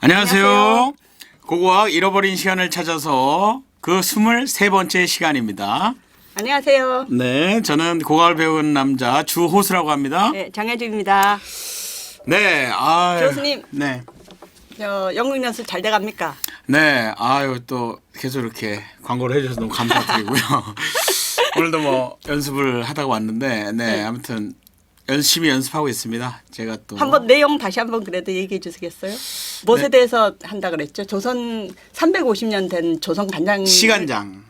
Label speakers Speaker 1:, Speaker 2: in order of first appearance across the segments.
Speaker 1: 안녕하세요. 고고학 잃어버린 시간을 찾아서 그 23번째 시간입니다.
Speaker 2: 안녕하세요.
Speaker 1: 네, 저는 고고학을 배운 남자 주호수라고 합니다.
Speaker 2: 네, 장혜주입니다.
Speaker 1: 네,
Speaker 2: 교수님.
Speaker 1: 네,
Speaker 2: 영국 연습 잘 돼갑니까?
Speaker 1: 네, 또 계속 이렇게 광고를 해주셔서 너무 감사드리고요. 오늘도 뭐 연습을 하다가 왔는데, 네, 아무튼 열심히 연습하고 있습니다. 제가 또
Speaker 2: 한번 내용 다시 한번 그래도 얘기해 주시겠어요? 무엇에
Speaker 1: 네.
Speaker 2: 대해서 한다 그랬죠? 조선 350년 된 조선 간장
Speaker 1: 시간장.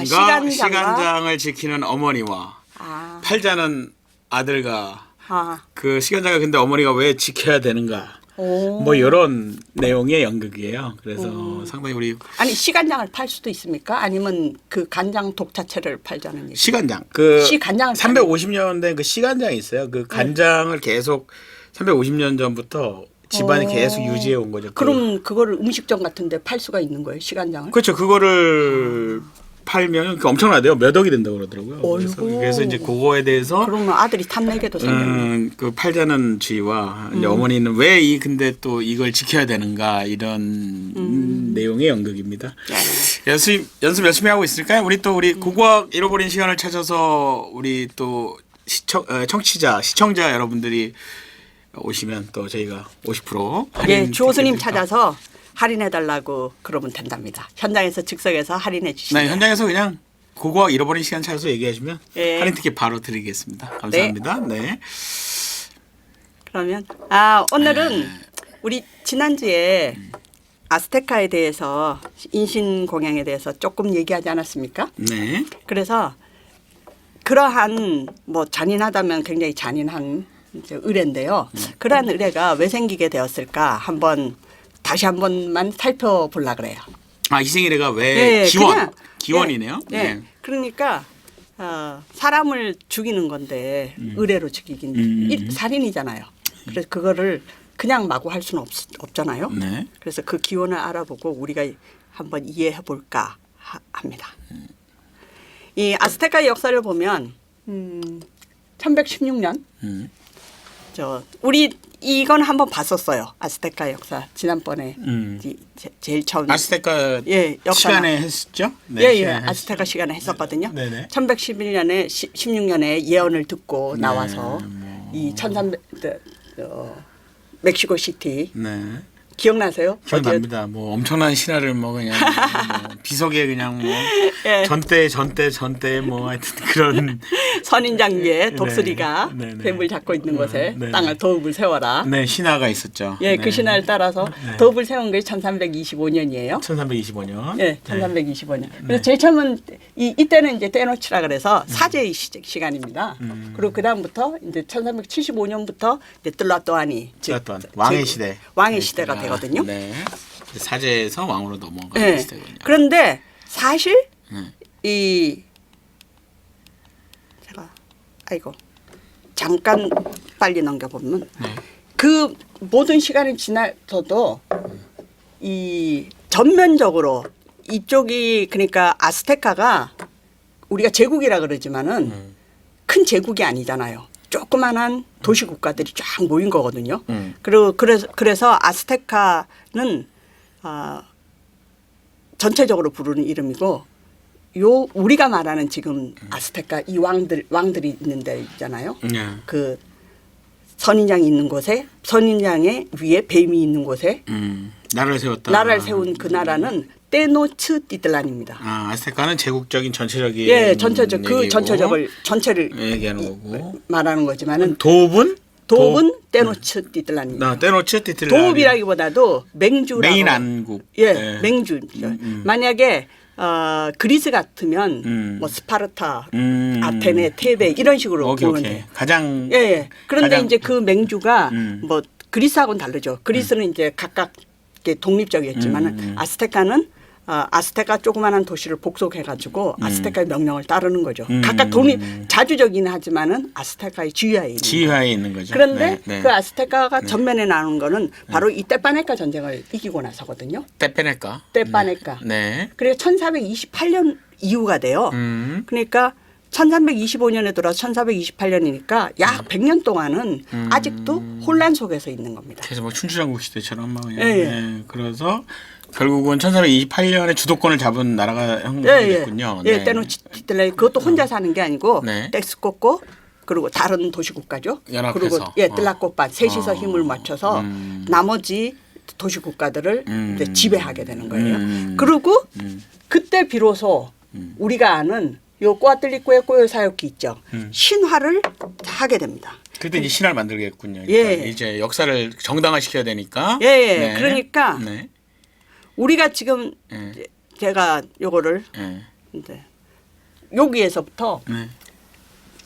Speaker 1: 시간장을 지키는 어머니와
Speaker 2: 아,
Speaker 1: 팔자는 아들과
Speaker 2: 아,
Speaker 1: 그 시간장을 근데 어머니가 왜 지켜야 되는가
Speaker 2: 오.
Speaker 1: 뭐 이런 내용의 연극이에요. 그래서 상당히 우리
Speaker 2: 아니 시간장을 팔 수도 있습니까? 아니면 그 간장 독 자체를 팔자는 얘기?
Speaker 1: 시간장
Speaker 2: 시간장을
Speaker 1: 350년 된 그 시간장이 있어요. 그 간장을 계속 350년 전부터 집안이
Speaker 2: 오.
Speaker 1: 계속 유지해 온 거죠.
Speaker 2: 그럼 그거를 음식점 같은데 팔 수가 있는 거예요? 시간장을?
Speaker 1: 그렇죠. 그거를 팔면 엄청나대요. 몇 억이 된다고 그러더라고요.
Speaker 2: 어이구.
Speaker 1: 그래서 이제 그거에 대해서
Speaker 2: 그러면 아들이 탐내게도 생겼네.
Speaker 1: 그 팔자는 주의와 이제 어머니는 왜 근데 또 이걸 지켜야 되는가 이런 내용의 연극입니다. 연습 열심히 하고 있을까요? 우리 고고학 잃어버린 시간을 찾아서 우리 또 시청자 여러분들이 오시면 또 저희가 50% 할인
Speaker 2: 예, 주호수님
Speaker 1: 티켓
Speaker 2: 찾아서 할인해 달라고 그러면 된답니다. 현장에서 즉석에서 할인해 주시면.
Speaker 1: 네, 현장에서 그냥 고고학 잃어버린 시간 찾아서 얘기하시면
Speaker 2: 예.
Speaker 1: 할인 티켓 바로 드리겠습니다. 감사합니다. 네.
Speaker 2: 그러면 오늘은 우리 지난주에 아스테카에 대해서 인신공양에 대해서 조금 얘기하지 않았습니까?
Speaker 1: 네.
Speaker 2: 그래서 그러한 뭐 잔인하다면 굉장히 잔인한 이제 의뢰인데요. 그러한 의뢰가 왜 생기게 되었을까 다시 한 번만 살펴보려 그래요.
Speaker 1: 희생이래가 왜
Speaker 2: 네, 그냥,
Speaker 1: 기원이네요.
Speaker 2: 네. 그러니까 사람을 죽이는 건데 의뢰로 죽이긴 살인이잖아요. 그래서 그거를 그냥 마구 할 수는 없잖아요.
Speaker 1: 네.
Speaker 2: 그래서 그 기원을 알아보고 우리가 한번 이해해 볼까 합니다. 이 아스테카 역사를 보면 1116년 우리 이건 한번 봤었어요. 아스테카 역사 지난번에 제일 처음
Speaker 1: 아스테카
Speaker 2: 역사나.
Speaker 1: 시간에 했었죠?
Speaker 2: 네, 아스테카 시간에 했었거든요.
Speaker 1: 네네.
Speaker 2: 1111년에 16년에 예언을 듣고
Speaker 1: 네,
Speaker 2: 나와서 이 1300 멕시코 시티
Speaker 1: 네.
Speaker 2: 기억나세요?
Speaker 1: 기억납니다. 뭐 엄청난 신화를 뭐 그냥 뭐 비석에 그냥 뭐
Speaker 2: 예.
Speaker 1: 전대 뭐 하여튼 그런
Speaker 2: 선인장 위에
Speaker 1: 네.
Speaker 2: 독수리가
Speaker 1: 네.
Speaker 2: 뱀을 잡고 있는 곳에
Speaker 1: 네.
Speaker 2: 땅을 도읍을 세워라.
Speaker 1: 네, 신화가 있었죠.
Speaker 2: 예,
Speaker 1: 네.
Speaker 2: 그 신화를 따라서
Speaker 1: 네.
Speaker 2: 도읍을 세운 게 1325년이에요.
Speaker 1: 1325년.
Speaker 2: 예, 1325년. 그래서 제일 처음은 이때는 이제 떼노치라 그래서 사제의 시간입니다. 그리고 그 다음부터 이제 1375년부터 이제 뜰라또아니
Speaker 1: 또한 왕의 시대.
Speaker 2: 왕의 시대가 되거든요.
Speaker 1: 네. 사제에서 왕으로 넘어가는
Speaker 2: 네.
Speaker 1: 시대군요.
Speaker 2: 그런데 사실 제가 잠깐 빨리 넘겨보면 그 모든 시간이 지나서도 이 전면적으로 이쪽이 그러니까 아스테카가 우리가 제국이라 그러지만은 큰 제국이 아니잖아요. 조그만한 도시 국가들이 쫙 모인 거거든요. 그리고 그래서 아스테카는 전체적으로 부르는 이름이고 우리가 말하는 지금 아스테카 이 왕들이 있는 데 있잖아요.
Speaker 1: 네.
Speaker 2: 그 선인장이 있는 곳에 선인장의 위에 뱀이 있는 곳에
Speaker 1: 나라를 세웠다.
Speaker 2: 나라를 세운 그 나라는 테노츠티틀란입니다.
Speaker 1: 아스테카는 제국적인 전체적인
Speaker 2: 전체적 그 전체를
Speaker 1: 얘기하는 거고
Speaker 2: 말하는 거지만은
Speaker 1: 도읍은
Speaker 2: 테노츠티틀란입니다.
Speaker 1: 테노츠티틀란
Speaker 2: 도읍이라기보다도 맹주라고
Speaker 1: 메인 안국.
Speaker 2: 예, 맹주. 만약에 그리스 같으면 뭐 스파르타, 아테네, 테베 이런 식으로 보면 돼.
Speaker 1: 가장
Speaker 2: 예. 그런데
Speaker 1: 가장
Speaker 2: 이제 그 맹주가 뭐 그리스하고는 다르죠. 그리스는 이제 각각 독립적이었지만은 아스테카는 아스테카 조그마한 도시를 복속해가지고 아스테카의 명령을 따르는 거죠. 각각 자주적이긴 하지만은 아스테카의
Speaker 1: 지휘하에 있는 거죠.
Speaker 2: 그런데 그 아스테카가 전면에 나오는 거는 바로 이 테파네카 전쟁을 이기고 나서거든요.
Speaker 1: 테파네카.
Speaker 2: 테파네카.
Speaker 1: 네.
Speaker 2: 그리고 1428년 이후가 돼요. 그러니까 1325년에 들어서 1428년이니까 약 100년 동안은 아직도 혼란 속에서 있는 겁니다.
Speaker 1: 그래서 뭐 춘추전국 시대처럼 막 그냥.
Speaker 2: 예, 예.
Speaker 1: 네. 그래서 결국은 1428년에 주도권을 잡은 나라가 형성됐군요.
Speaker 2: 예, 테노치틸레 그것도 혼자 사는 게 아니고
Speaker 1: 네.
Speaker 2: 텍스코코 그리고 다른 도시국가죠.
Speaker 1: 연합해서.
Speaker 2: 그리고 뜰라코빠 셋이서 힘을 맞춰서 나머지 도시국가들을 이제 지배하게 되는 거예요. 그리고 그때 비로소 우리가 아는 요 꼬아틀리코의 꼬요사요키 있죠. 신화를 하게 됩니다.
Speaker 1: 그때 이제 신화를 만들겠군요.
Speaker 2: 예.
Speaker 1: 그러니까 이제 역사를 정당화시켜야 되니까.
Speaker 2: 예, 예. 그러니까
Speaker 1: 네.
Speaker 2: 우리가 지금 제가 요거를
Speaker 1: 네.
Speaker 2: 이제 여기에서부터
Speaker 1: 네.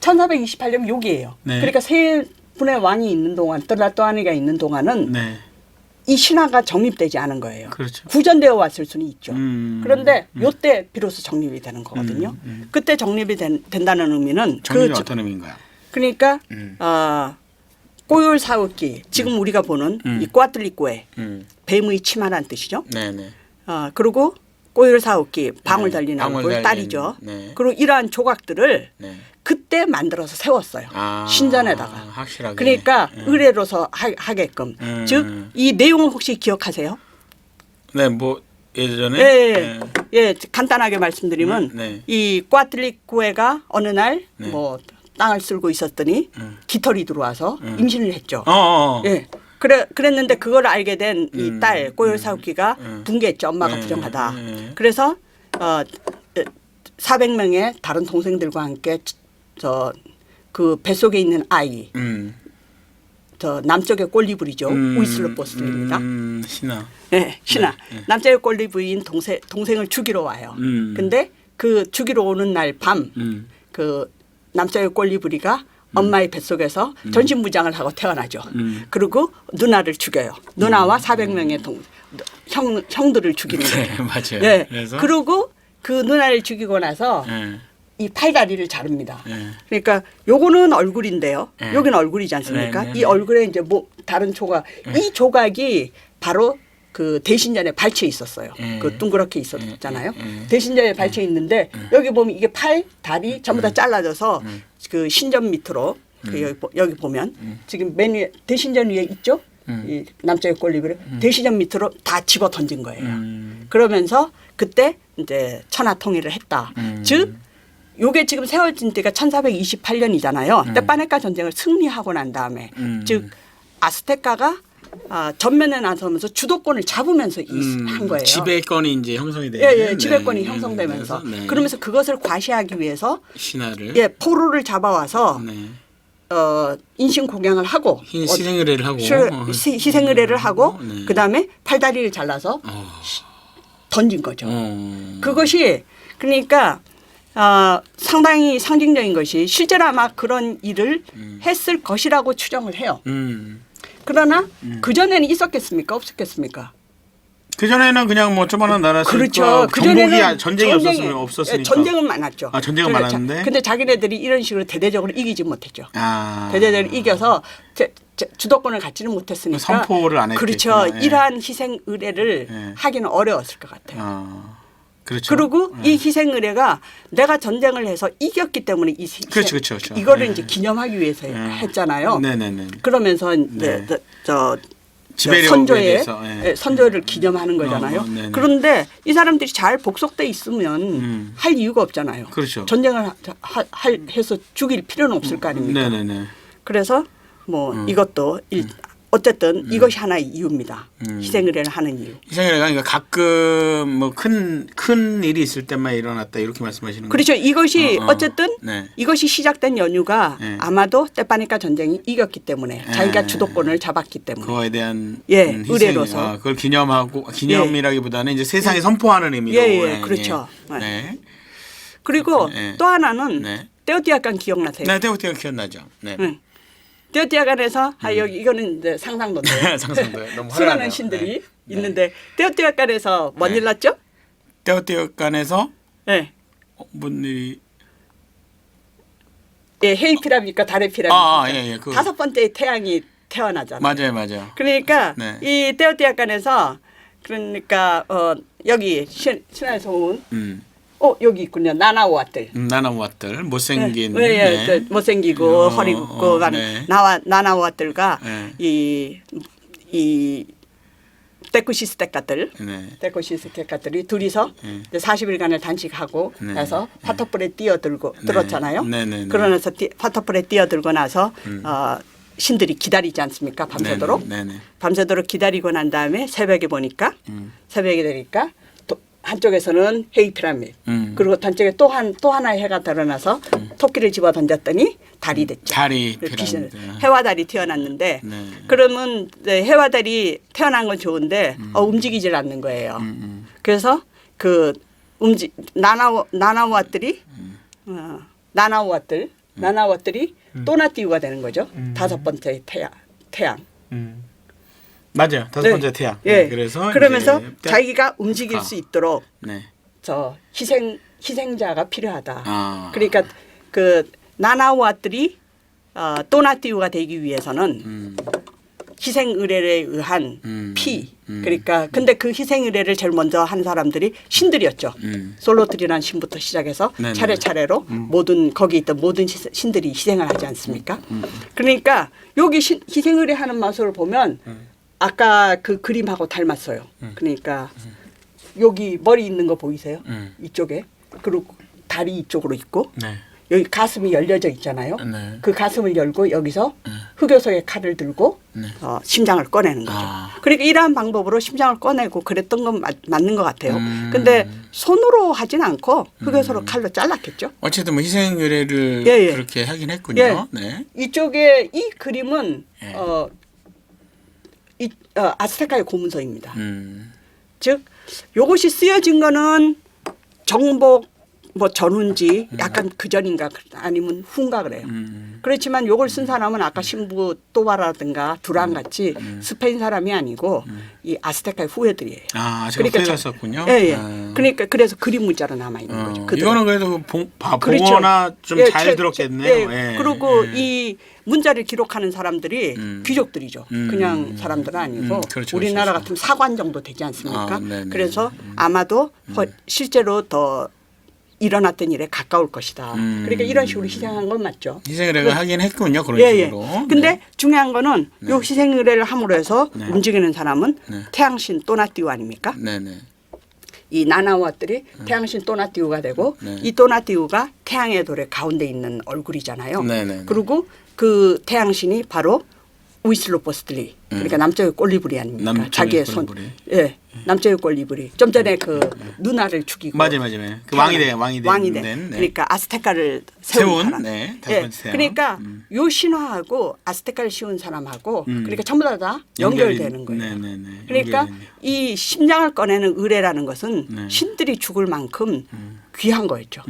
Speaker 2: 1428년 여기예요.
Speaker 1: 네.
Speaker 2: 그러니까 세 분의 왕이 있는 동안 뜰라또아니가 있는 동안은
Speaker 1: 네.
Speaker 2: 이 신화가 정립되지 않은 거예요.
Speaker 1: 그렇죠.
Speaker 2: 구전되어 왔을 수는 있죠.
Speaker 1: 음.
Speaker 2: 그런데 요때 비로소 정립이 되는 거거든요. 그때 정립이 된다는 의미는
Speaker 1: 정리는 어떤 의미인가요?
Speaker 2: 그러니까 꼬율 사우키 지금 우리가 보는 이 꼬아틀리꼬에 뱀의 치마란 뜻이죠.
Speaker 1: 네네.
Speaker 2: 그리고 꼬율 사우키 방울
Speaker 1: 네,
Speaker 2: 달린
Speaker 1: 방울
Speaker 2: 얼굴
Speaker 1: 달린,
Speaker 2: 딸이죠.
Speaker 1: 네.
Speaker 2: 그리고 이러한 조각들을
Speaker 1: 네.
Speaker 2: 그때 만들어서 세웠어요. 신전에다가.
Speaker 1: 확실하게.
Speaker 2: 그러니까 의뢰로서 하게끔. 즉 이 내용을 혹시 기억하세요?
Speaker 1: 네, 뭐 예전에
Speaker 2: 예, 예, 간단하게 말씀드리면
Speaker 1: 네.
Speaker 2: 이 꽈틀리쿠에가 어느 날
Speaker 1: 네.
Speaker 2: 뭐 땅을 쓸고 있었더니 깃털이 들어와서 임신을 했죠.
Speaker 1: 어어.
Speaker 2: 예. 그랬는데 그걸 알게 된 이 딸 꼬요사우키가 붕괴했죠. 엄마가 부정하다. 그래서 400명의 다른 동생들과 함께 그 뱃속에 있는 아이 저 남쪽의 꼴리부리죠. 우이슬로포스입니다.
Speaker 1: 신화.
Speaker 2: 네, 신하. 남자의 꼴리부인 동생을 죽이러 와요. 근데 그 죽이러 오는 날 밤 그 남자의 꼴리부리가 엄마의 뱃속에서 전신무장을 하고 태어나죠. 그리고 누나를 죽여요. 누나와 400명의 형들을 죽이는 거예요.
Speaker 1: 네, 맞아요.
Speaker 2: 네.
Speaker 1: 그래서
Speaker 2: 그리고 그 누나를 죽이고 나서
Speaker 1: 네.
Speaker 2: 이 팔다리를 자릅니다.
Speaker 1: 네.
Speaker 2: 그러니까 요거는 얼굴인데요.
Speaker 1: 네.
Speaker 2: 여기는 얼굴이지 않습니까?
Speaker 1: 네, 네,
Speaker 2: 이 얼굴에 이제 뭐 다른 조각, 이 조각이 바로 그 대신전에 발치에 있었어요. 그 동그랗게 있었잖아요. 대신전에 발치에 있는데 여기 보면 이게 팔, 다리 전부 다 잘라져서 그 신전 밑으로 그 여기 보면 지금 맨 위에 대신전 위에 있죠. 이 남자의 꼴리브를 대신전 밑으로 다 집어 던진 거예요. 그러면서 그때 이제 천하 통일을 했다. 즉 요게 지금 세워진 때가 1428년이잖아요. 때파네카 전쟁을 승리하고 난 다음에 즉 아스테카가 전면에 나서면서 주도권을 잡으면서 한 거예요.
Speaker 1: 지배권이 이제 형성이 돼요.
Speaker 2: 예, 지배권이 형성되면서
Speaker 1: 네.
Speaker 2: 그러면서 그것을 과시하기 위해서
Speaker 1: 신화를
Speaker 2: 포로를 잡아와서
Speaker 1: 네.
Speaker 2: 인신 공양을 하고
Speaker 1: 희생의례를 하고
Speaker 2: 희생의례를 하고
Speaker 1: 네.
Speaker 2: 그다음에 팔다리를 잘라서 던진 거죠. 그것이 그러니까 상당히 상징적인 것이 실제로 아마 그런 일을 했을 것이라고 추정을 해요. 그러나 그전에는 있었겠습니까? 없었겠습니까?
Speaker 1: 그전에는 그냥 뭐 조그마한 나라였으니까
Speaker 2: 그렇죠.
Speaker 1: 경복이 전쟁이 없었으니까.
Speaker 2: 전쟁은 많았죠.
Speaker 1: 전쟁은 많았는데.
Speaker 2: 근데 자기네들이 이런 식으로 대대적으로 이기지 못했죠.
Speaker 1: 아.
Speaker 2: 대대적으로 이겨서 주도권을 갖지는 못했으니까.
Speaker 1: 선포를 안 했겠구나.
Speaker 2: 그렇죠.
Speaker 1: 예.
Speaker 2: 이러한 희생 의례를
Speaker 1: 예.
Speaker 2: 하기는 어려웠을 것 같아요.
Speaker 1: 그렇죠.
Speaker 2: 그리고 이 희생 의례가 내가 전쟁을 해서 이겼기 때문에 이 희생,
Speaker 1: 그렇죠.
Speaker 2: 이거를
Speaker 1: 예.
Speaker 2: 이제 기념하기 위해서
Speaker 1: 예.
Speaker 2: 했잖아요.
Speaker 1: 네네네.
Speaker 2: 그러면서
Speaker 1: 네. 지배력에
Speaker 2: 선조의
Speaker 1: 대해서, 예.
Speaker 2: 선조를 기념하는 거잖아요.
Speaker 1: 네네.
Speaker 2: 그런데 이 사람들이 잘 복속돼 있으면 할 이유가 없잖아요.
Speaker 1: 그렇죠.
Speaker 2: 전쟁을 해서 죽일 필요는 없을 거 아닙니까?
Speaker 1: 네네네.
Speaker 2: 그래서 뭐 이것도 어쨌든 이것이 하나의 이유입니다. 희생의례를 하는 이유.
Speaker 1: 희생의례가 그러니까 가끔 뭐 큰 일이 있을 때만 일어났다 이렇게 말씀하시는 거예요.
Speaker 2: 그렇죠. 이것이 어쨌든
Speaker 1: 네.
Speaker 2: 이것이 시작된 연유가
Speaker 1: 네.
Speaker 2: 아마도 때파니까 전쟁이 이겼기 때문에
Speaker 1: 네.
Speaker 2: 자기가 주도권을 잡았기 때문에.
Speaker 1: 그거에 대한
Speaker 2: 예, 의례로서.
Speaker 1: 그걸 기념이라기보다는 이제 세상에 선포하는 의미로.
Speaker 2: 예, 그렇죠.
Speaker 1: 예. 네.
Speaker 2: 그리고
Speaker 1: 네.
Speaker 2: 또 하나는
Speaker 1: 네.
Speaker 2: 떼오띠아간 기억나세요?
Speaker 1: 네, 때부터 기억나죠. 네.
Speaker 2: 응. 떼오띠아간에서 여기 이거는 이제 상상도인데
Speaker 1: 상상도요. 너무
Speaker 2: 수많은
Speaker 1: 화려하네요.
Speaker 2: 신들이
Speaker 1: 네.
Speaker 2: 있는데 떼오띠아간에서 뭔 일 났죠?
Speaker 1: 때우때우간에서
Speaker 2: 네.
Speaker 1: 뭔 일이
Speaker 2: 예, 헤이 피라미드과 달의 피라미드.
Speaker 1: 예.
Speaker 2: 다섯 번째 태양이 태어나잖아요.
Speaker 1: 맞아요.
Speaker 2: 그러니까
Speaker 1: 네.
Speaker 2: 이 떼오띠아간에서 그러니까 여기 신화에서 온 여기 있군요. 나나우아들.
Speaker 1: 나나우아들 못생긴.
Speaker 2: 네. 못생기고 허리 굽고
Speaker 1: 네.
Speaker 2: 나나우아들과
Speaker 1: 네.
Speaker 2: 이 데쿠시스테카들,
Speaker 1: 네.
Speaker 2: 데쿠시스테카들이 둘이서 이제 40일간을 단식하고
Speaker 1: 네.
Speaker 2: 나서 파터풀에 들었잖아요.
Speaker 1: 네. 네.
Speaker 2: 그러면서 파터풀에 뛰어들고 나서 신들이 기다리지 않습니까? 밤새도록.
Speaker 1: 네.
Speaker 2: 밤새도록 기다리고 난 다음에 새벽에 보니까 새벽이 되니까 한쪽에서는 헤이 피라밋 그리고 한쪽에 또 하나의 해가 드러나서 토끼를 집어 던졌더니 달이 됐죠.
Speaker 1: 달이 피라미드.
Speaker 2: 해와 달이 태어났는데
Speaker 1: 네.
Speaker 2: 그러면 해와 달이 태어난 건 좋은데 움직이질 않는 거예요. 그래서 그 나나우아들이 또나띠우가 되는 거죠. 다섯 번째 태양.
Speaker 1: 맞아요. 다섯
Speaker 2: 네.
Speaker 1: 번째 태양.
Speaker 2: 예.
Speaker 1: 그래서
Speaker 2: 그러면서
Speaker 1: 이제
Speaker 2: 자기가 움직일 수 있도록
Speaker 1: 네.
Speaker 2: 저 희생자가 필요하다.
Speaker 1: 아.
Speaker 2: 그러니까 그 나나우아들이 또나띠우가 되기 위해서는 희생 의례에 의한 피. 그러니까 근데 그 희생 의례를 제일 먼저 한 사람들이 신들이었죠. 솔로트리라는 신부터 시작해서
Speaker 1: 네네.
Speaker 2: 차례차례로 거기 있던 모든 신들이 희생을 하지 않습니까? 그러니까 여기 희생 의례 하는 모습을 보면 아까 그 그림하고 닮았어요. 그러니까 여기 머리 있는 거 보이세요? 이쪽에. 그리고 다리 이쪽으로 있고
Speaker 1: 네.
Speaker 2: 여기 가슴이 열려져 있잖아요.
Speaker 1: 네.
Speaker 2: 그 가슴을 열고 여기서 흑요소의 칼을 들고
Speaker 1: 네.
Speaker 2: 심장을 꺼내는 거죠.
Speaker 1: 아.
Speaker 2: 그러니까 이러한 방법으로 심장을 꺼내고 그랬던 건 맞는 것 같아요. 근데 손으로 하진 않고 흑요소로 칼로 잘랐겠죠.
Speaker 1: 어쨌든 뭐 희생 의례를
Speaker 2: 예.
Speaker 1: 그렇게 하긴 했군요.
Speaker 2: 예.
Speaker 1: 네.
Speaker 2: 이쪽에 이 그림은
Speaker 1: 예.
Speaker 2: 아스테카의 고문서입니다. 즉 요것이 쓰여진 거는 정복 뭐 전운지 약간 그전인가 아니면 후인가 그래요. 그렇지만 요걸 쓴 사람은 아까 신부 또바라든가 두란 같이 스페인 사람이 아니고 이 아스테카의 후예들이에요.
Speaker 1: 아, 제가 후회가 썼군요.
Speaker 2: 예.
Speaker 1: 아.
Speaker 2: 그러니까 그래서 그림 문자로 남아 있는 거죠. 그들은.
Speaker 1: 이거는 그래도
Speaker 2: 그렇죠.
Speaker 1: 보거나 좀
Speaker 2: 예,
Speaker 1: 잘 들었겠네요.
Speaker 2: 예.
Speaker 1: 예.
Speaker 2: 그리고
Speaker 1: 예.
Speaker 2: 이 문자를 기록하는 사람들이 귀족들이죠. 그냥 사람들은 아니고
Speaker 1: 그렇죠,
Speaker 2: 우리나라
Speaker 1: 그렇죠.
Speaker 2: 같으면 사관 정도 되지 않습니까?
Speaker 1: 아, 네네.
Speaker 2: 그래서 아마도 실제로 더 일어났던 일에 가까울 것이다. 그러니까 이런 식으로 희생한 건 맞죠.
Speaker 1: 희생 의례를 하긴 했군요. 그런
Speaker 2: 예.
Speaker 1: 식으로.
Speaker 2: 근데
Speaker 1: 네.
Speaker 2: 중요한 거는 요 희생 의례를 함으로 해서 움직이는 사람은
Speaker 1: 네.
Speaker 2: 태양신 또나띠우 아닙니까?
Speaker 1: 네네.
Speaker 2: 이 나나우아들이 태양신 또나띠우가 되고
Speaker 1: 네.
Speaker 2: 이 또나띠우가 태양의 돌의 가운데 있는 얼굴이잖아요.
Speaker 1: 네네.
Speaker 2: 그리고 그 태양신이 바로 우이슬로포스틀리 그러니까 남쪽의 꼴리브리 아닙니까?
Speaker 1: 남쪽의
Speaker 2: 자기의
Speaker 1: 꼴리브리.
Speaker 2: 손. 예. 남쪽의 꼴리브리. 좀 전에 그 누나를 죽이고
Speaker 1: 맞아요. 그 왕이 된.
Speaker 2: 네. 그러니까 아스테카를 세운 사람.
Speaker 1: 네. 다섯
Speaker 2: 예.
Speaker 1: 번째 태양.
Speaker 2: 그러니까 요 신화하고 아스테카를 씌운 사람하고 그러니까 전부 다 연결되는 거예요.
Speaker 1: 네네네.
Speaker 2: 그러니까
Speaker 1: 연결되네요.
Speaker 2: 이 심장을 꺼내는 의례라는 것은
Speaker 1: 네.
Speaker 2: 신들이 죽을 만큼 귀한 거였죠.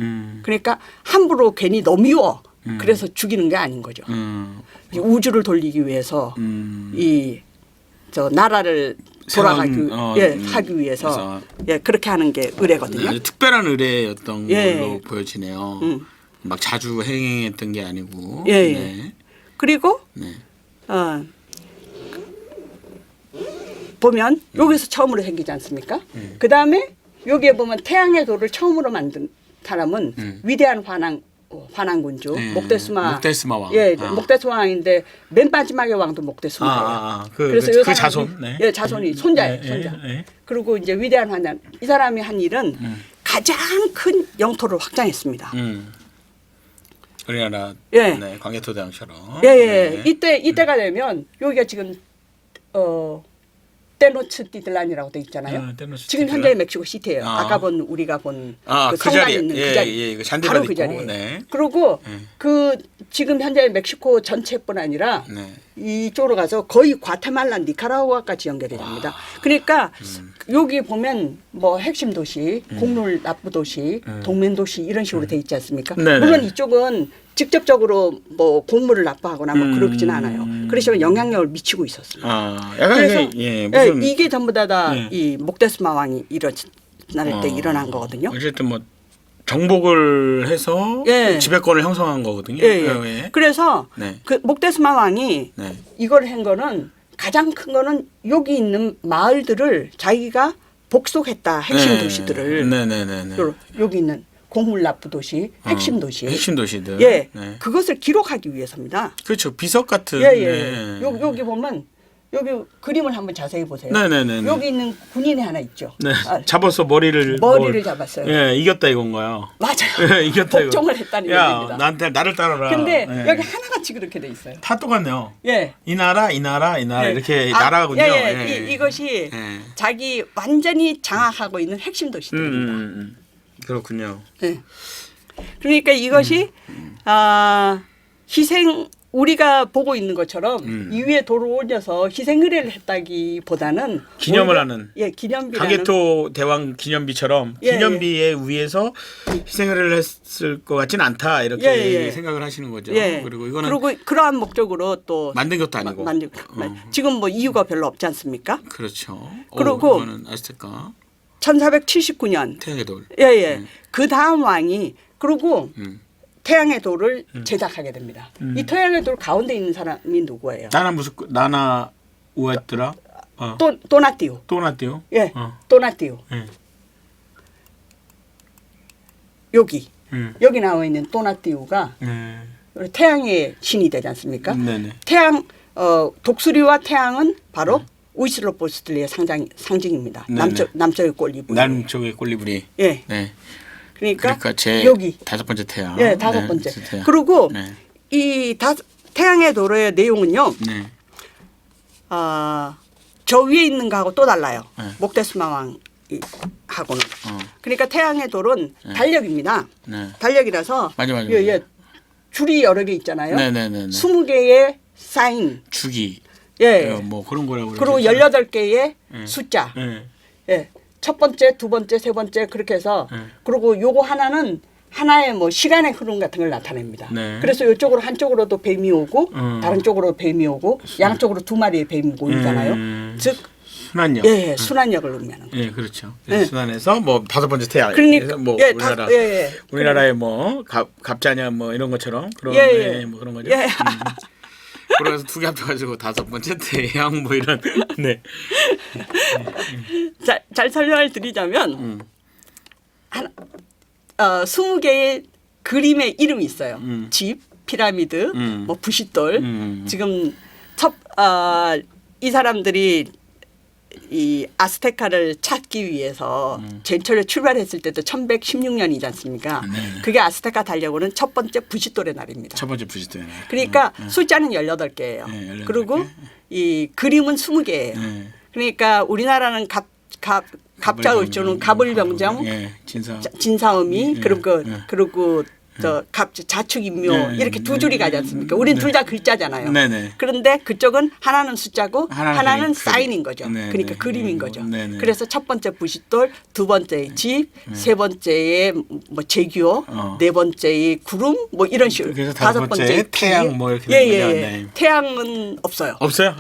Speaker 2: 그러니까 함부로 괜히 너 미워. 그래서 죽이는 게 아닌 거죠. 이제 우주를 돌리기 위해서 이 저 나라를 돌아가기 하기 위해서 그렇게 하는 게 의례거든요.
Speaker 1: 아주 특별한 의례였던
Speaker 2: 예.
Speaker 1: 걸로 보여지네요. 막 자주 행했던 게 아니고.
Speaker 2: 예.
Speaker 1: 네.
Speaker 2: 그리고
Speaker 1: 네.
Speaker 2: 보면 여기서 처음으로 생기지 않습니까? 그 다음에 여기에 보면 태양의 돌을 처음으로 만든 사람은 위대한 환왕군주 목테스마
Speaker 1: 왕.
Speaker 2: 예, 목테스마 왕인데 맨 마지막의 왕도 목테스마예요.
Speaker 1: 그래서
Speaker 2: 요
Speaker 1: 그
Speaker 2: 사람이-
Speaker 1: 자손. 네.
Speaker 2: 예, 자손이 손자예요,
Speaker 1: 네,
Speaker 2: 손자.
Speaker 1: 네.
Speaker 2: 그리고 이제 위대한 환왕 이 사람이 한 일은 가장 큰 영토를 확장했습니다.
Speaker 1: 우리나라
Speaker 2: 예.
Speaker 1: 네, 광해토대왕처럼.
Speaker 2: 예.
Speaker 1: 네.
Speaker 2: 이때가 되면 여기가 지금 테노츠티틀란이라고 돼 있잖아요.
Speaker 1: 테노츠티틀란.
Speaker 2: 지금 현재 멕시코 시티예요.
Speaker 1: 아.
Speaker 2: 아까 우리가 본
Speaker 1: 그
Speaker 2: 성당
Speaker 1: 자리에.
Speaker 2: 있는
Speaker 1: 예,
Speaker 2: 그 자리.
Speaker 1: 예, 그 잔디밭
Speaker 2: 바로 그
Speaker 1: 있고.
Speaker 2: 자리예요.
Speaker 1: 네.
Speaker 2: 그리고 그 지금 현재 멕시코 전체뿐 아니라
Speaker 1: 네.
Speaker 2: 이쪽으로 가서 거의 과테말라, 니카라구아까지 연결이 됩니다. 그러니까 여기 보면 뭐 핵심 도시, 공룰 납부 도시, 동맹 도시 이런 식으로 돼 있지 않습니까?
Speaker 1: 네네.
Speaker 2: 물론 이쪽은 직접적으로 뭐 곡물을 납부하거나 뭐 그러지는 않아요. 그렇지만 영향력을 미치고 있었습니다.
Speaker 1: 약간
Speaker 2: 그래서
Speaker 1: 무슨
Speaker 2: 이게 전부 다
Speaker 1: 예.
Speaker 2: 이 목테스마 왕이 일어날 때 일어난 거거든요.
Speaker 1: 어쨌든 뭐 정복을 해서
Speaker 2: 예.
Speaker 1: 지배권을 형성한 거거든요.
Speaker 2: 예. 그래서
Speaker 1: 네.
Speaker 2: 그 목테스마 왕이
Speaker 1: 네.
Speaker 2: 이걸 한 거는 가장 큰 거는 여기 있는 마을들을 자기가 복속했다 핵심 도시들을
Speaker 1: 네네네네.
Speaker 2: 여기 있는 공물납부 도시, 핵심 도시,
Speaker 1: 핵심 도시들.
Speaker 2: 예,
Speaker 1: 네.
Speaker 2: 그것을 기록하기 위해서입니다.
Speaker 1: 그렇죠. 비석 같은.
Speaker 2: 예, 예.
Speaker 1: 네.
Speaker 2: 여기 보면 여기 그림을 한번 자세히 보세요.
Speaker 1: 네네네.
Speaker 2: 여기 있는 군인이 하나 있죠.
Speaker 1: 네.
Speaker 2: 아,
Speaker 1: 잡았어 머리를.
Speaker 2: 잡았어요.
Speaker 1: 예, 이겼다 이건가요.
Speaker 2: 맞아요.
Speaker 1: 예, 이겼다 이거.
Speaker 2: 복종을 했다는
Speaker 1: 야,
Speaker 2: 얘기입니다.
Speaker 1: 나를 따라라.
Speaker 2: 근데
Speaker 1: 예.
Speaker 2: 여기 하나같이 그렇게 돼 있어요.
Speaker 1: 다 똑같네요.
Speaker 2: 예.
Speaker 1: 이 나라
Speaker 2: 예.
Speaker 1: 이렇게 나라군요.
Speaker 2: 예. 이것이
Speaker 1: 예.
Speaker 2: 자기 완전히 장악하고 있는 핵심 도시들입니다.
Speaker 1: 그렇군요.
Speaker 2: 예. 그러니까 이것이 희생 우리가 보고 있는 것처럼 이 위에 돌을 올려서 희생 의례를 했다기보다는
Speaker 1: 기념을
Speaker 2: 오히려-
Speaker 1: 하는.
Speaker 2: 예, 기념비라는
Speaker 1: 가게토 대왕 기념비처럼
Speaker 2: 예,
Speaker 1: 기념비에 위에서 희생을 했을 것 같지는 않다 이렇게
Speaker 2: 예.
Speaker 1: 생각을 하시는 거죠.
Speaker 2: 예.
Speaker 1: 그리고 이거는
Speaker 2: 그리고 그러한 목적으로 또
Speaker 1: 만든 것도 아니고.
Speaker 2: 지금 뭐 이유가 별로 없지 않습니까?
Speaker 1: 그렇죠.
Speaker 2: 그리고
Speaker 1: 이거는 아스테카
Speaker 2: 1479년
Speaker 1: 태양의 돌.
Speaker 2: 예. 그 다음 왕이 그리고
Speaker 1: 음.
Speaker 2: 태양의 돌을 제작하게 됩니다. 이 태양의 돌 가운데 있는 사람이 누구예요?
Speaker 1: 나나 우에트라?
Speaker 2: 또나띠우.
Speaker 1: 또나띠오?
Speaker 2: 예.
Speaker 1: 어.
Speaker 2: 또나띠우.
Speaker 1: 예.
Speaker 2: 여기
Speaker 1: 음.
Speaker 2: 여기 나와 있는 또나띠우가 태양의 신이 되지 않습니까?
Speaker 1: 네네.
Speaker 2: 태양 독수리와 태양은 바로 우이슬로포스틀리의 상징입니다.
Speaker 1: 네네.
Speaker 2: 남쪽의 꼴리부.
Speaker 1: 남쪽의 꼴리브리.
Speaker 2: 예.
Speaker 1: 네.
Speaker 2: 그러니까
Speaker 1: 제
Speaker 2: 여기
Speaker 1: 다섯 번째 태양.
Speaker 2: 예, 다섯
Speaker 1: 네,
Speaker 2: 번째.
Speaker 1: 태양.
Speaker 2: 그리고
Speaker 1: 네.
Speaker 2: 이 태양의 도로의 내용은요.
Speaker 1: 네.
Speaker 2: 저 위에 있는 거하고 또 달라요.
Speaker 1: 네.
Speaker 2: 목테스마 왕하고는.
Speaker 1: 어.
Speaker 2: 그러니까 태양의 돌은 달력입니다.
Speaker 1: 네.
Speaker 2: 달력이라서
Speaker 1: 맞아.
Speaker 2: 예, 줄이 여러 개 있잖아요.
Speaker 1: 네네네.
Speaker 2: 20개의 사인.
Speaker 1: 주기.
Speaker 2: 예.
Speaker 1: 뭐 그런 거라고.
Speaker 2: 그리고
Speaker 1: 그러죠.
Speaker 2: 18개의 숫자.
Speaker 1: 네.
Speaker 2: 예. 첫 번째, 두 번째, 세 번째 그렇게 해서 그리고 요거 하나는 하나의 뭐 시간의 흐름 같은 걸 나타냅니다.
Speaker 1: 네.
Speaker 2: 그래서 이쪽으로 한쪽으로도 뱀이 오고 다른 쪽으로 뱀이 오고 양쪽으로 두 마리의 뱀이 모이잖아요. 즉
Speaker 1: 순환력.
Speaker 2: 예, 순환력을 의미하는 거예요.
Speaker 1: 예, 그렇죠.
Speaker 2: 예.
Speaker 1: 순환해서 뭐 다섯 번째 태양.
Speaker 2: 그러니까
Speaker 1: 뭐
Speaker 2: 예,
Speaker 1: 우리나라
Speaker 2: 예.
Speaker 1: 우리나라의 뭐 갑자냐 뭐 이런 것처럼 그런
Speaker 2: 예.
Speaker 1: 뭐 그런 거죠.
Speaker 2: 예.
Speaker 1: 그래서 두 개 합쳐가지고 다섯 번째 태양 뭐 이런. 네.
Speaker 2: 잘 설명을 드리자면 20개의 그림의 이름이 있어요. 집, 피라미드, 뭐 부싯돌. 지금 이 사람들이 이 아스테카를 찾기 위해서 제일 처음에 출발했을 때도 1116년이지 않습니까?
Speaker 1: 네.
Speaker 2: 그게 아스테카 달력으로는 첫 번째 부싯돌의 날입니다.
Speaker 1: 첫 번째 부시대.
Speaker 2: 그러니까 숫자는 18개예요.
Speaker 1: 네, 18개.
Speaker 2: 그리고 이 그림은 20개예요.
Speaker 1: 네.
Speaker 2: 그러니까 우리나라는 갑자을조는 갑을병정,
Speaker 1: 예,
Speaker 2: 진사음이
Speaker 1: 예,
Speaker 2: 그리고 저 자축인묘
Speaker 1: 예,
Speaker 2: 이렇게 두 줄이 가지 않습니까? 우린 둘 다 글자잖아요.
Speaker 1: 네네.
Speaker 2: 그런데 그쪽은 하나는 숫자고 하나는
Speaker 1: 그림.
Speaker 2: 사인인 거죠.
Speaker 1: 네네.
Speaker 2: 그러니까 그림인 거죠.
Speaker 1: 네네.
Speaker 2: 그래서 첫 번째 부싯돌, 두 번째의 집, 세 번째의 뭐 제규어, 네 번째의 구름 뭐 이런 식으로
Speaker 1: 그래서 다섯 번째 태양 뭐 이렇게
Speaker 2: 예,
Speaker 1: 되는 거죠.
Speaker 2: 예.
Speaker 1: 네.
Speaker 2: 태양은 없어요.
Speaker 1: 없어요?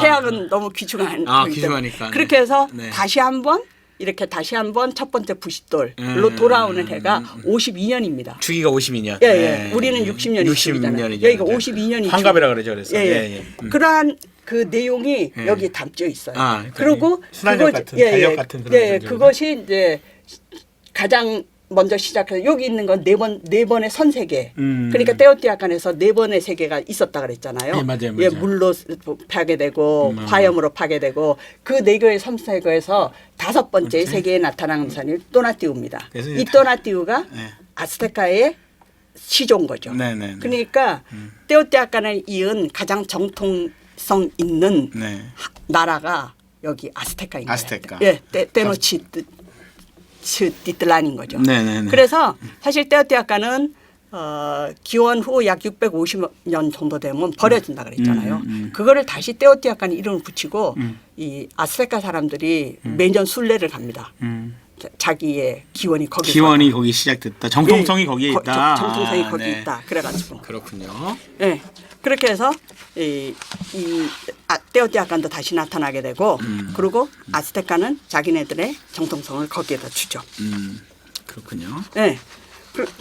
Speaker 2: 태양은 너무 귀중한 거기
Speaker 1: 귀중하니까.
Speaker 2: 때문에. 그렇게 해서
Speaker 1: 네.
Speaker 2: 다시 한번 첫 번째 부싯돌로 돌아오는 해가 52년입니다.
Speaker 1: 주기가 52년.
Speaker 2: 예. 우리는 60년이잖아요.
Speaker 1: 60년이죠.
Speaker 2: 여기가 52년이
Speaker 1: 환갑이라 그러죠. 그래서.
Speaker 2: 예. 그러한 그 내용이
Speaker 1: 예.
Speaker 2: 여기 담겨 있어요.
Speaker 1: 그리고 순환력 같은 달력 같은 그런
Speaker 2: 예,
Speaker 1: 거죠.
Speaker 2: 그것이 이제 가장 먼저 시작해서 여기 있는 건 네 번의 선세계. 그러니까 떼오띠아칸에서 네 번의 세계가 있었다 그랬잖아요.
Speaker 1: 예, 맞아요.
Speaker 2: 예, 물로 파괴되고 화염으로 파괴되고 그 네 개의 섬세계에서 다섯 번째 세계에 나타나는 선이 또나띠우입니다. 이 또나띠우가 아스테카의 시조인 거죠.
Speaker 1: 네네.
Speaker 2: 그러니까 떼오띠아칸을 이은 가장 정통성 있는 나라가 여기 아스테카인 거예요.
Speaker 1: 아스테카.
Speaker 2: 예, 테노치티틀란인 거죠.
Speaker 1: 네네네.
Speaker 2: 그래서 사실 떼오띠아칸은 기원 후 약 650년 정도 되면 버려진다 그랬잖아요. 그거를 다시 떼오띠아칸 이름을 붙이고 이 아스테카 사람들이 매년 순례를 갑니다. 자기의 기원이
Speaker 1: 거기 시작됐다. 정통성이 거기에 있다.
Speaker 2: 정통성이 거기 있다. 그래가지고.
Speaker 1: 그렇군요.
Speaker 2: 네. 그렇게 해서 떼오띠아칸도 다시 나타나게 되고 그리고 아스테카는 자기네들의 정통성을 거기에다 주죠.
Speaker 1: 그렇군요.
Speaker 2: 네.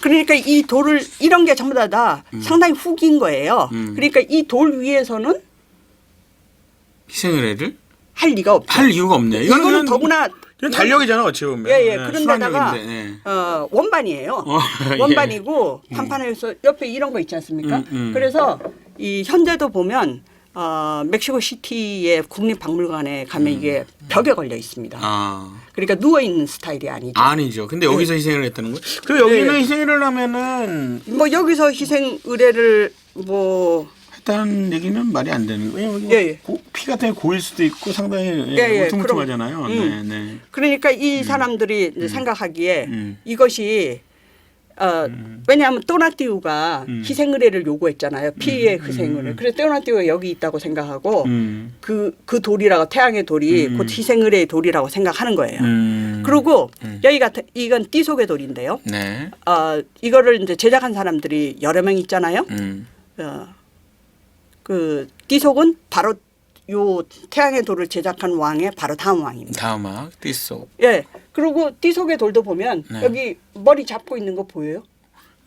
Speaker 2: 그러니까 이 돌을 이런 게 전부 다 상당히 후기인 거예요. 그러니까 이 돌 위에서는
Speaker 1: 희생의례를
Speaker 2: 할 리가 없죠.
Speaker 1: 할 이유가 없네요.
Speaker 2: 이거는 더구나
Speaker 1: 이건 달력이잖아 어찌 보면.
Speaker 2: 예.
Speaker 1: 네,
Speaker 2: 그런데다가
Speaker 1: 수학력인데, 네.
Speaker 2: 원반이에요.
Speaker 1: 예.
Speaker 2: 원반이고 판판에서 옆에 이런 거 있지 않습니까? 그래서 이 현재도 보면 멕시코 시티의 국립박물관에 가면 이게 벽에 걸려 있습니다.
Speaker 1: 아.
Speaker 2: 그러니까 누워 있는 스타일이 아니죠.
Speaker 1: 아니죠. 근데 여기서 희생을 했다는 거예요. 그리고 여기는
Speaker 2: 네.
Speaker 1: 희생을 하면은
Speaker 2: 뭐 여기서 희생 의례를 뭐
Speaker 1: 했다는 얘기는 말이 안 되는 거예요. 여기
Speaker 2: 예.
Speaker 1: 피 같은 게 고일 수도 있고 상당히 울퉁불퉁하잖아요.
Speaker 2: 그럼,
Speaker 1: 네, 네.
Speaker 2: 그러니까 이 사람들이 이제 생각하기에
Speaker 1: 음.
Speaker 2: 이것이 왜냐하면 또나띠우가 희생 의례를 요구했잖아요. 피의 희생 의례. 그래서 또나띠우가 여기 있다고 생각하고 그 돌이라고 태양의 돌이 곧 희생 의례의 돌이라고 생각하는 거예요. 그리고 여기 같은 이건 띠속의 돌인데요.
Speaker 1: 네.
Speaker 2: 이거를 이제 제작한 사람들이 여러 명 있잖아요. 그 띠속은 바로 요 태양의 돌을 제작한 왕의 바로 다음 왕입니다.
Speaker 1: 다음아 띠속.
Speaker 2: 예. 그리고 띠속의 돌도 보면
Speaker 1: 네.
Speaker 2: 여기 머리 잡고 있는 거 보여요?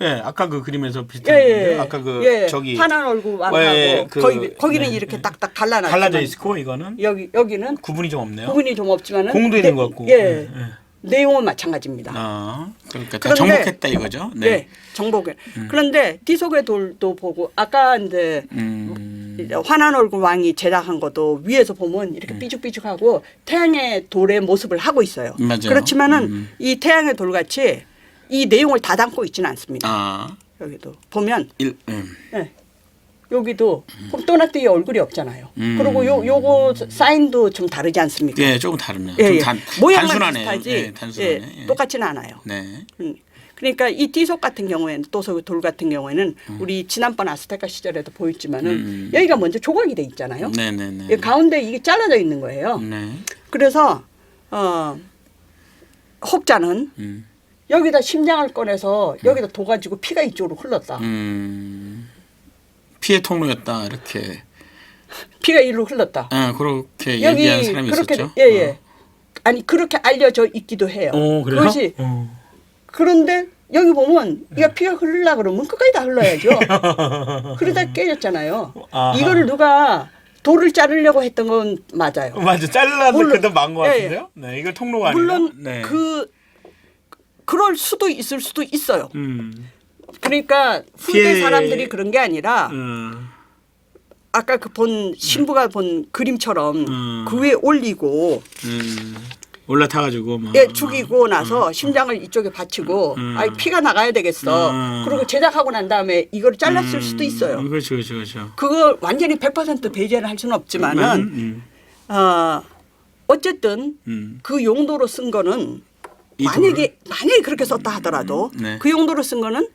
Speaker 1: 예, 아까 그 그림에서 비슷한
Speaker 2: 예,
Speaker 1: 건데
Speaker 2: 예.
Speaker 1: 아까 그
Speaker 2: 예.
Speaker 1: 저기
Speaker 2: 환한 얼굴 왕하고
Speaker 1: 예, 그-
Speaker 2: 거기는
Speaker 1: 네,
Speaker 2: 이렇게
Speaker 1: 네.
Speaker 2: 딱딱 갈라놨지만
Speaker 1: 갈라져 있고 이거는
Speaker 2: 여기는
Speaker 1: 구분이 좀 없네요.
Speaker 2: 구분이 좀 없지만은
Speaker 1: 공도 있는 것 같고.
Speaker 2: 예. 내용은 마찬가지입니다.
Speaker 1: 아, 그러니까 다
Speaker 2: 그런데-
Speaker 1: 정복했다 이거죠. 네.
Speaker 2: 네, 정복에. 그런데 띠속의 돌도 보고 아까 이제 환한 얼굴 왕이 제작한 것도 위에서 보면 이렇게 삐죽삐죽하고 태양의 돌의 모습을 하고 있어요.
Speaker 1: 맞아요.
Speaker 2: 그렇지만은 이 태양의 돌 같이 이 내용을 다 담고 있지는 않습니다.
Speaker 1: 아,
Speaker 2: 여기도 보면
Speaker 1: 일,
Speaker 2: 네, 여기도 또나띠의 얼굴이 없잖아요. 그리고 요거 사인도 좀 다르지 않습니까?
Speaker 1: 예, 조금 다르네요.
Speaker 2: 예, 예.
Speaker 1: 좀
Speaker 2: 모양만
Speaker 1: 단순하네요.
Speaker 2: 비슷하지
Speaker 1: 예, 단순하네.
Speaker 2: 예,
Speaker 1: 예.
Speaker 2: 똑같지는 않아요.
Speaker 1: 네.
Speaker 2: 그러니까 이 띠속 같은 경우에는 또속 돌 같은 경우에는 우리 지난번 아스테카 시절에도 보였지만은 여기가 먼저 조각이 돼 있잖아요.
Speaker 1: 네, 네, 네.
Speaker 2: 이 가운데 이게 잘라져 있는 거예요.
Speaker 1: 네.
Speaker 2: 그래서 혹자는 여기다 심장을 꺼내서 여기다 둬가지고 피가 이쪽으로 흘렀다.
Speaker 1: 피해 통로였다 이렇게.
Speaker 2: 피가 이리로 흘렀다.
Speaker 1: 아, 그렇게
Speaker 2: 여기
Speaker 1: 얘기한 사람이
Speaker 2: 그렇게
Speaker 1: 있었죠.
Speaker 2: 예예. 아니 그렇게 알려져 있기도 해요.
Speaker 1: 그래요?
Speaker 2: 그것이 그런데 여기 보면 이가 피가 흐르려 그러면 끝까지 다 흘러야죠. 그러다 깨졌잖아요.
Speaker 1: 아하.
Speaker 2: 이거를 누가 돌을 자르려고 했던 건 맞아요.
Speaker 1: 맞아, 잘라서
Speaker 2: 물론-
Speaker 1: 그래도 망거
Speaker 2: 예,
Speaker 1: 같은데요. 네, 이거 통로가 아니라.
Speaker 2: 물론
Speaker 1: 네.
Speaker 2: 그럴 수도 있을 수도 있어요. 그러니까 후대
Speaker 1: 피해-
Speaker 2: 사람들이 그런 게 아니라
Speaker 1: 음,
Speaker 2: 아까 그 본 신부가 본 그림처럼 그 위에 올리고
Speaker 1: 올라타가지고 막.
Speaker 2: 예, 죽이고 나서 심장을 이쪽에 받치고 아이 피가 나가야 되겠어. 그리고 제작하고 난 다음에 이걸 잘랐을 수도 있어요.
Speaker 1: 그렇죠, 그렇죠, 그렇죠.
Speaker 2: 그걸 완전히 100% 배제를 할 수는 없지만은 어쨌든 그 용도로 쓴 거는 만약에 그렇게 썼다 하더라도
Speaker 1: 네.
Speaker 2: 그 용도로 쓴 거는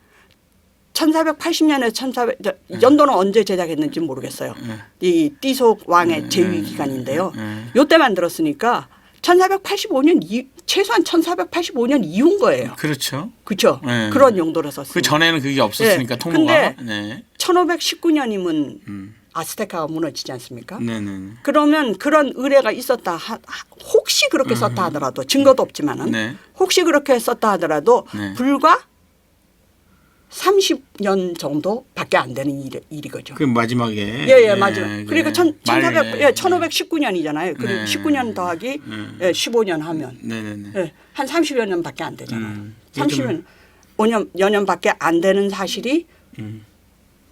Speaker 2: 1480년에 연도는 언제 제작했는지 모르겠어요. 이 띠속 왕의 제위 기간인데요. 요때 만들었으니까 1485년 최소한 1485년 이후인 거예요.
Speaker 1: 그렇죠.
Speaker 2: 그렇죠.
Speaker 1: 네.
Speaker 2: 그런 용도로 썼어요.
Speaker 1: 그 전에는 그게 없었으니까
Speaker 2: 네.
Speaker 1: 통로가.
Speaker 2: 근데
Speaker 1: 네.
Speaker 2: 1519년이면 아스테카가 무너지지 않습니까?
Speaker 1: 네, 네.
Speaker 2: 그러면 그런 의뢰가 있었다 혹시 그렇게 썼다 하더라도 증거도 없지만은
Speaker 1: 네.
Speaker 2: 혹시 그렇게 썼다 하더라도
Speaker 1: 네.
Speaker 2: 불과 30년 정도밖에 안 되는 일이거죠.
Speaker 1: 그 마지막에.
Speaker 2: 예, 맞아요. 그리고
Speaker 1: 말에.
Speaker 2: 1519년이잖아요. 그리고
Speaker 1: 네.
Speaker 2: 19년 더하기 15년 하면
Speaker 1: 네, 네, 네.
Speaker 2: 예, 한 30여 년밖에 안 되잖아요.
Speaker 1: 요즘-
Speaker 2: 30년, 5년, 년밖에 안 되는 사실이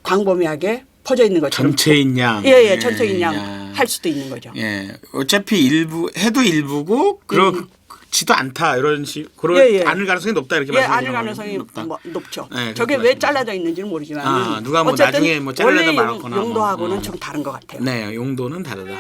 Speaker 2: 광범위하게 퍼져 있는 것처럼.
Speaker 1: 전체인 양.
Speaker 2: 예, 전체인 양
Speaker 1: 야.
Speaker 2: 할 수도 있는 거죠.
Speaker 1: 예, 어차피 해도 일부고 그렇지도 않다 이런 그런
Speaker 2: 예.
Speaker 1: 않을 가능성이 높다 이렇게
Speaker 2: 예,
Speaker 1: 말씀하시는
Speaker 2: 아닐 가능성이
Speaker 1: 높다.
Speaker 2: 높죠.
Speaker 1: 네,
Speaker 2: 저게
Speaker 1: 그렇게
Speaker 2: 왜 잘라져 있는지는 모르지만
Speaker 1: 누가 뭐
Speaker 2: 어쨌든
Speaker 1: 나중에 뭐 잘라도
Speaker 2: 원래
Speaker 1: 말았거나
Speaker 2: 용도하고는
Speaker 1: 뭐.
Speaker 2: 좀 다른 것 같아요.
Speaker 1: 네, 용도는 다르다.